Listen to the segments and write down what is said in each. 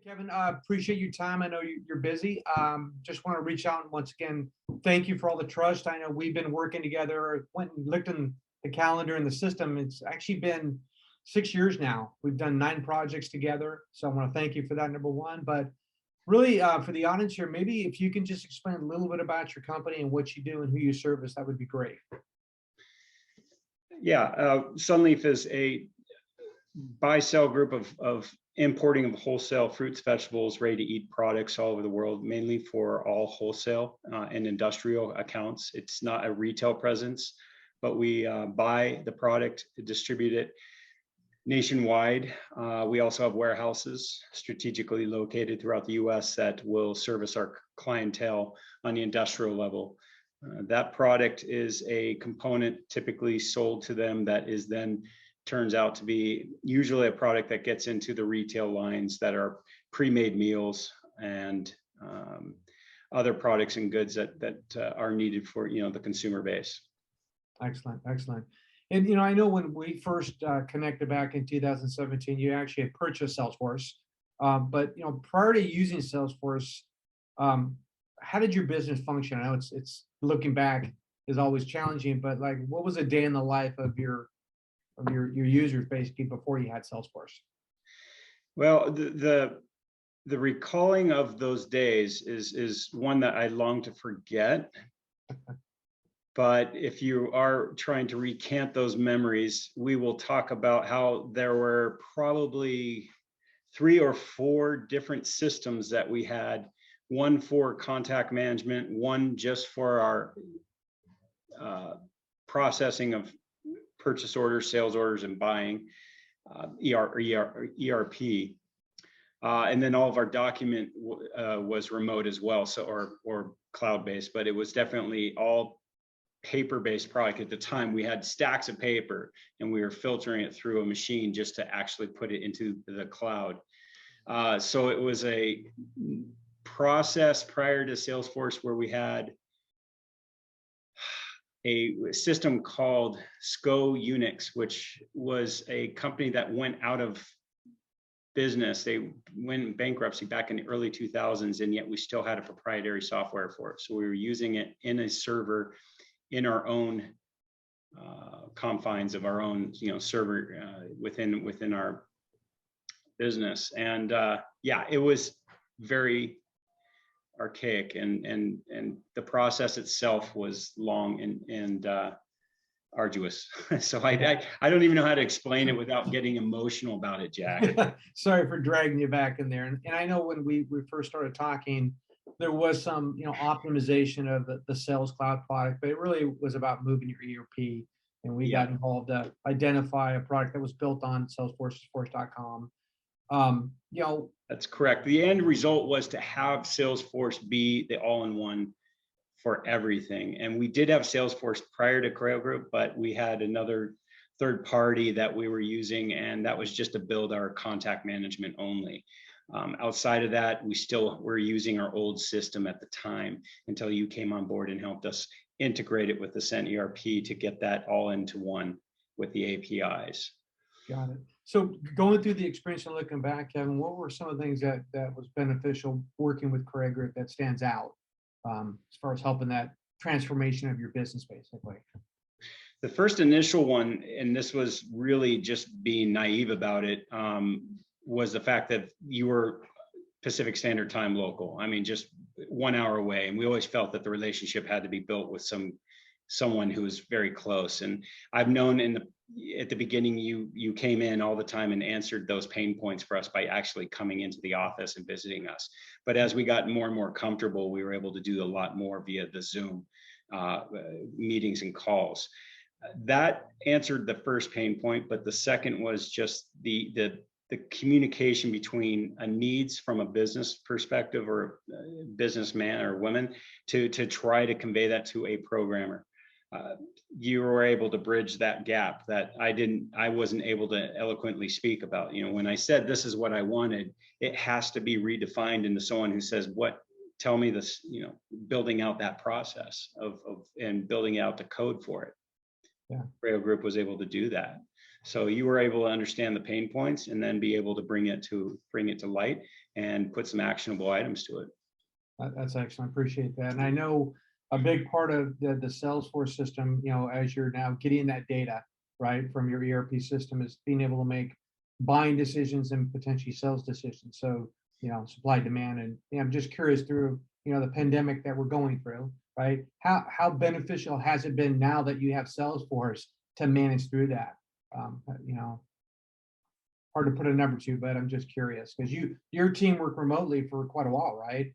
Kevin, appreciate your time. I know you're busy. Just want to reach out and once again, thank you for all the trust. I know we've been working together, went and looked in the calendar and the system. It's actually been 6 years now. We've done 9 projects together. So I want to thank you for that, number one. But really, for the audience here, maybe if you can just explain a little bit about your company and what you do and who you service, that would be great. Yeah, Sunleaf is a buy-sell group of importing of wholesale fruits, vegetables, ready-to-eat products all over the world, mainly for all wholesale and industrial accounts. It's not a retail presence, but we buy the product, distribute it nationwide. We also have warehouses strategically located throughout the US that will service our clientele on the industrial level. That product is a component typically sold to them that is then turns out to be usually a product that gets into the retail lines that are pre-made meals and other products and goods that are needed for the consumer base. Excellent, excellent. And I know when we first connected back in 2017, you actually had purchased Salesforce. But prior to using Salesforce, how did your business function? I know it's looking back is always challenging, but like, what was a day in the life of your users basically before you had Salesforce? Well, the recalling of those days is one that I long to forget. But if you are trying to recant those memories, we will talk about how there were probably 3 or 4 different systems that we had. One for contact management, one just for our processing of purchase orders, sales orders, and buying, ERP. And then all of our document was remote as well, so or cloud-based, but it was definitely all paper-based product. At the time, we had stacks of paper, and we were filtering it through a machine just to actually put it into the cloud. So it was a process prior to Salesforce where we had a system called SCO Unix, which was a company that went out of business. They went in bankruptcy back in the early 2000s, and yet we still had a proprietary software for it. So we were using it in a server in our own confines of our own server within our business. And yeah, it was very archaic, and the process itself was long and arduous. So I don't even know how to explain it without getting emotional about it, Jack. Sorry for dragging you back in there. And I know when we first started talking, there was some optimization of the Sales Cloud product, but it really was about moving your ERP. And we got involved to identify a product that was built on Salesforce.com. That's correct. The end result was to have Salesforce be the all-in-one for everything. And we did have Salesforce prior to Creo Group, but we had another third party that we were using, and that was just to build our contact management only. Outside of that, we still were using our old system at the time until you came on board and helped us integrate it with the Cent ERP to get that all into one with the APIs. Got it. So going through the experience and looking back, Kevin, what were some of the things that was beneficial working with Creo Group that stands out as far as helping that transformation of your business, basically? The first initial one, and this was really just being naive about it, was the fact that you were Pacific Standard Time local. I mean, just 1 hour away. And we always felt that the relationship had to be built with someone who was very close. And I've known at the beginning, you came in all the time and answered those pain points for us by actually coming into the office and visiting us. But as we got more and more comfortable, we were able to do a lot more via the Zoom meetings and calls. That answered the first pain point, but the second was just the communication between needs from a business perspective or a businessman or woman to try to convey that to a programmer. You were able to bridge that gap that I wasn't able to eloquently speak about. When I said this is what I wanted, it has to be redefined into someone who says, tell me this, building out that process and building out the code for it. Yeah. Creo Group was able to do that. So you were able to understand the pain points and then be able to bring it to light and put some actionable items to it. That's excellent. I appreciate that. And I know a big part of the Salesforce system, as you're now getting that data, right, from your ERP system is being able to make buying decisions and potentially sales decisions. So, supply demand. And I'm just curious through, the pandemic that we're going through, right? How beneficial has it been now that you have Salesforce to manage through that? Hard to put a number to, but I'm just curious because your team worked remotely for quite a while, right?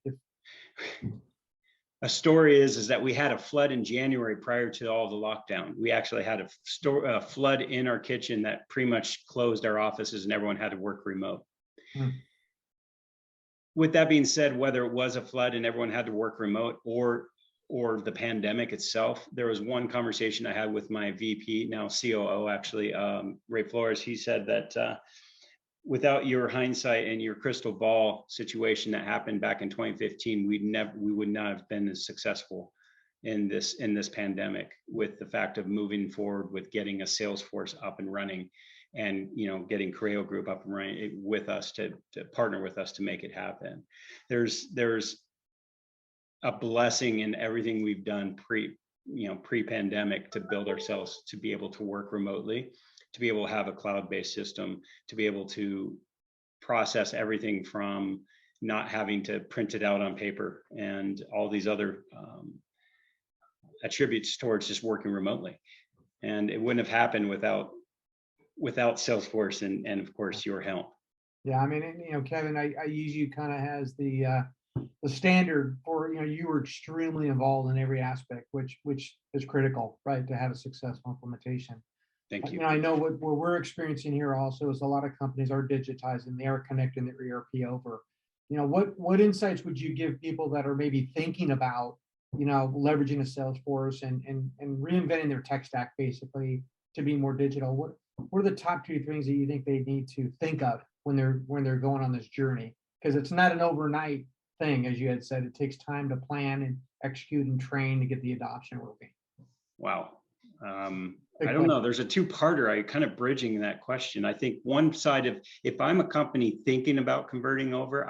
A story is that we had a flood in January prior to all the lockdown. We actually had a flood in our kitchen that pretty much closed our offices and everyone had to work remote. Hmm. With that being said, whether it was a flood and everyone had to work remote or the pandemic itself, there was one conversation I had with my VP, now COO, actually, Ray Flores. He said that without your hindsight and your crystal ball situation that happened back in 2015, we would not have been as successful in this pandemic, with the fact of moving forward with getting a Salesforce up and running, and getting Creo Group up and running with us to partner with us to make it happen. There's a blessing in everything we've done pre-pandemic to build ourselves to be able to work remotely, to be able to have a cloud-based system, to be able to process everything from not having to print it out on paper and all these other attributes towards just working remotely. And it wouldn't have happened without Salesforce and of course your help. Yeah, I mean, Kevin, I use you kind of as the standard for, you were extremely involved in every aspect, which is critical, right, to have a successful implementation. Thank you. I know what we're experiencing here also is a lot of companies are digitizing, they are connecting their ERP over. What insights would you give people that are maybe thinking about, leveraging a Salesforce and reinventing their tech stack basically to be more digital? What are the top 2 things that you think they need to think of when they're going on this journey? Because it's not an overnight thing, as you had said. It takes time to plan and execute and train to get the adoption working. Wow. I don't know. There's a 2-parter. I kind of bridging that question. I think one side of, if I'm a company thinking about converting over,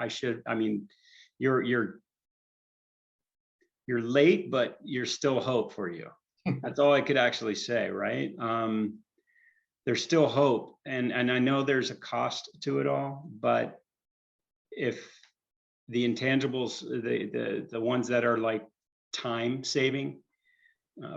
you're late, but you're still hope for you. That's all I could actually say, right? There's still hope. And I know there's a cost to it all, but if the intangibles, the ones that are like time saving,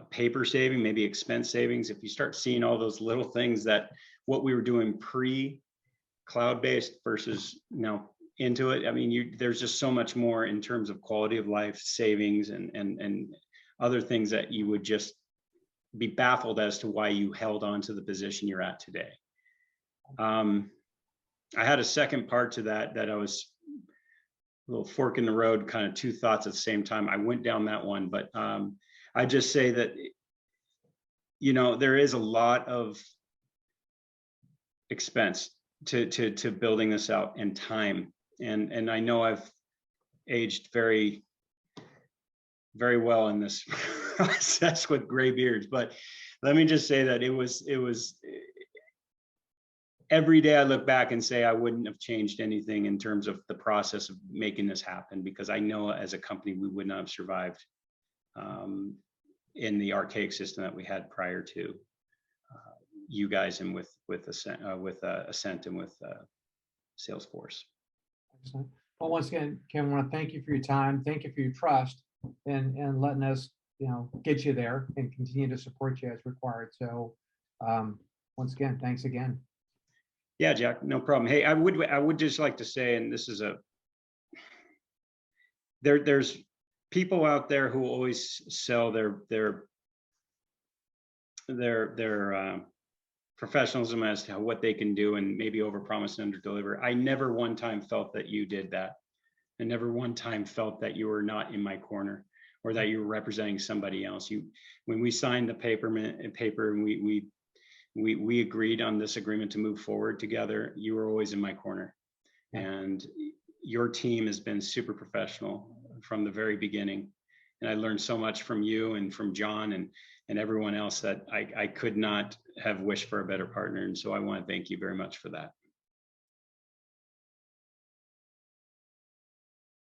paper saving, maybe expense savings, if you start seeing all those little things that what we were doing pre-cloud-based versus now into it, there's just so much more in terms of quality of life savings and other things that you would just be baffled as to why you held on to the position you're at today. I had a second part to that I was a little fork in the road, kind of 2 thoughts at the same time. I went down that one, but I just say that, there is a lot of expense to building this out, and time. And I know I've aged very, very well in this process with gray beards, but let me just say that it was every day I look back and say I wouldn't have changed anything in terms of the process of making this happen, because I know as a company we would not have survived in the archaic system that we had prior to you guys, and with Ascent and with Salesforce. Excellent. Well, once again, Kevin, I want to thank you for your time. Thank you for your trust and letting us, get you there and continue to support you as required. So once again, thanks again. Yeah, Jack, no problem. Hey, I would just like to say, and this is there's people out there who always sell their professionalism as to what they can do and maybe overpromise and underdeliver. I never one time felt that you did that. I never one time felt that you were not in my corner or that you were representing somebody else. When we signed the paper and we agreed on this agreement to move forward together, you were always in my corner. And your team has been super professional from the very beginning. And I learned so much from you and from John, and and everyone else that I could not have wished for a better partner. And so I want to thank you very much for that.